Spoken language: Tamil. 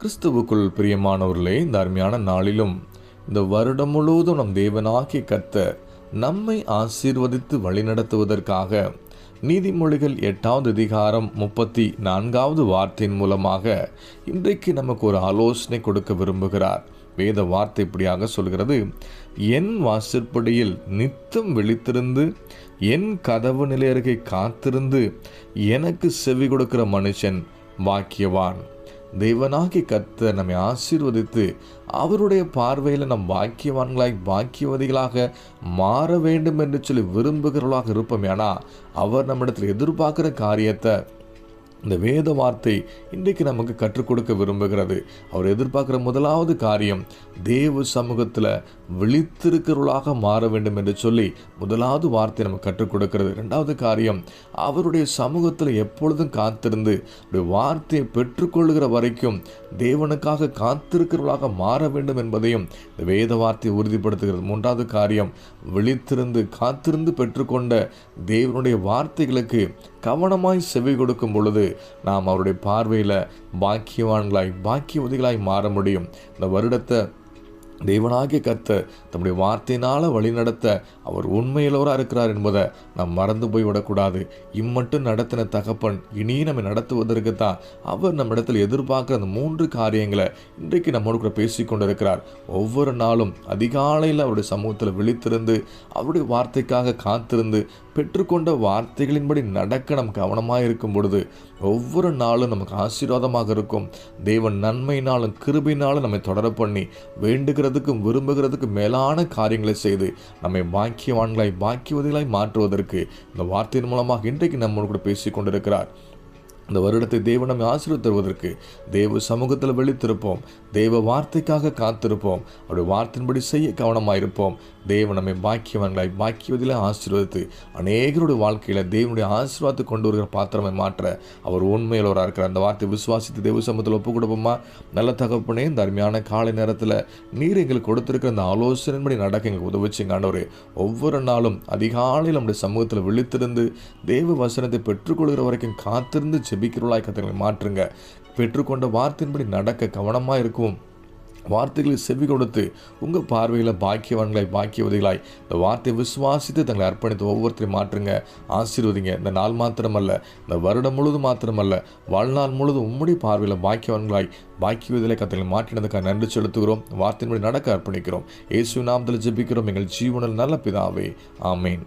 கிறிஸ்துவுக்குள் பிரியமானவர்களே, இந்த அருமையான நாளிலும் இந்த வருடம் முழுவதும் நம் தேவனாகிய கர்த்தர் நம்மை ஆசீர்வதித்து வழிநடத்துவதற்காக நீதிமொழிகள் 8வது அதிகாரம் 34வது வார்த்தையின் மூலமாக இன்றைக்கு நமக்கு ஒரு ஆலோசனை கொடுக்க விரும்புகிறார். வேத வார்த்தை இப்படியாக சொல்கிறது: என் வாசற்படியில் நித்தம் விழித்திருந்து என் கதவு நிலையருகே காத்திருந்து எனக்கு செவி கொடுக்கிற மனுஷன் பாக்கியவான். தேவனாகிய கர்த்தர் நம்மை ஆசீர்வதித்து அவருடைய பார்வையில் நம் பாக்கியவதிகளாக மாற வேண்டும் என்று சொல்லி விரும்புகிறவர்களாக இருப்போமேனா, அவர் நம்மிடத்தில் எதிர்பார்க்கிற காரியத்தை இந்த வேத வார்த்தை இன்றைக்கு நமக்கு கற்றுக் கொடுக்க விரும்புகிறது. அவர் எதிர்பார்க்கிற முதலாவது காரியம் தேவ சமூகத்தில் விழித்திருக்கிறவர்களாக மாற வேண்டும் என்று சொல்லி முதலாவது வார்த்தை நமக்கு கற்றுக் கொடுக்கிறது. இரண்டாவது காரியம், அவருடைய சமூகத்தில் எப்பொழுதும் காத்திருந்து அவருடைய வார்த்தையை பெற்றுக்கொள்ளுகிற வரைக்கும் தேவனுக்காக காத்திருக்கிறவர்களாக மாற வேண்டும் என்பதையும் இந்த வேத வார்த்தை உறுதிப்படுத்துகிறது. மூன்றாவது காரியம், விழித்திருந்து காத்திருந்து பெற்றுக்கொண்ட தேவனுடைய வார்த்தைகளுக்கு கவனமாய் செவி கொடுக்கும் பொழுது நாம் அவருடைய பார்வையில் பாக்கியவதிகளாய் மாற முடியும். இந்த வருடத்தை தேவனாகிய கர்த்தர் தம்முடைய வார்த்தையினால் வழிநடத்த அவர் உண்மையுள்ளவராக இருக்கிறார் என்பதை நாம் மறந்து போய் விடக்கூடாது. இம்மட்டும் நடத்தின தகப்பன் இனி நம்மை நடத்துவதற்கு தான் அவர் நம்மிடத்தில் எதிர்பார்க்குற அந்த 3 காரியங்களை இன்றைக்கு நம்மோடு கூட பேசிக்கொண்டிருக்கிறார். ஒவ்வொரு நாளும் அதிகாலையில் அவருடைய சமூகத்தில் விழித்திருந்து அவருடைய வார்த்தைக்காக காத்திருந்து பெற்றுக்கொண்ட வார்த்தைகளின்படி நடக்க நம் கவனமாக இருக்கும் பொழுது ஒவ்வொரு நாளும் நமக்கு ஆசீர்வாதமாக இருக்கும். தேவன் நன்மையினாலும் கிருபையினாலும் நம்மை தொடர பண்ணி வேண்டுகிறதுக்கும் விரும்புகிறதுக்கும் மேலான காரியங்களை செய்து நம்மை பாக்கியவதிகளாய் மாற்றுவதற்கு இந்த வார்த்தையின் மூலமாக இன்றைக்கு நம்மோடு கூட பேசிக் கொண்டிருக்கிறார். இந்த வருடத்தை தேவன் நம்மை ஆசீர்வதிப்பதற்கு தேவ சமூகத்தில் விழித்திருப்போம், தேவ வார்த்தைக்காக காத்திருப்போம், அவருடைய வார்த்தையின்படி செய்ய கவனமாயிருப்போம். தேவன் நம்மை பாக்கியவதில் ஆசீர்வதித்து அநேகருடைய வாழ்க்கையில் தேவனுடைய ஆசீர்வாதத்தை கொண்டு வருகிற பாத்திரமை மாற்ற அவர் உண்மையுள்ளவராக இருக்கிறார். அந்த வார்த்தை விசுவாசித்து தேவ சமூகத்தில் ஒப்பு கொடுப்போமா? நல்ல தகப்பனே, இந்த அருமையான காலை நேரத்தில் நீர் எங்களுக்கு கொடுத்திருக்கிற அந்த ஆலோசனையின்படி நடக்க எங்களுக்கு உதவிச்சிங்க ஆண்டவரே. ஒவ்வொரு நாளும் அதிகாலையில் நம்முடைய சமூகத்தில் விழித்திருந்து தேவ வசனத்தை பெற்றுக்கொள்கிற வரைக்கும் காத்திருந்து ஜெபிக்கிறவர்களாய் கர்த்தரை மாற்றுங்க. பெற்றுக்கொண்ட வார்த்தையின்படி நடக்க கவனமாக இருக்கும். வார்த்தைகளை செவி கொடுத்து உங்கள் பார்வையில் பாக்கியவதிகளாய் இந்த வார்த்தை விசுவாசித்து தங்களை அர்ப்பணித்து ஒவ்வொருத்தரையும் மாற்றுங்க, ஆசீர்வதிங்க. இந்த நாள் மாத்திரமல்ல, இந்த வருடம் முழுதும் மாத்திரமல்ல, வாழ்நாள் முழுதும் உம்முடைய பார்வையில் பாக்கியவதிகளை கர்த்தரை மாற்றினதுக்காக நன்றி செலுத்துகிறோம். வார்த்தையின்படி நடக்க அர்ப்பணிக்கிறோம். இயேசுவின் நாமத்தில் ஜெபிக்கிறோம் எங்கள் ஜீவனில் நல்ல பிதாவே, ஆமேன்.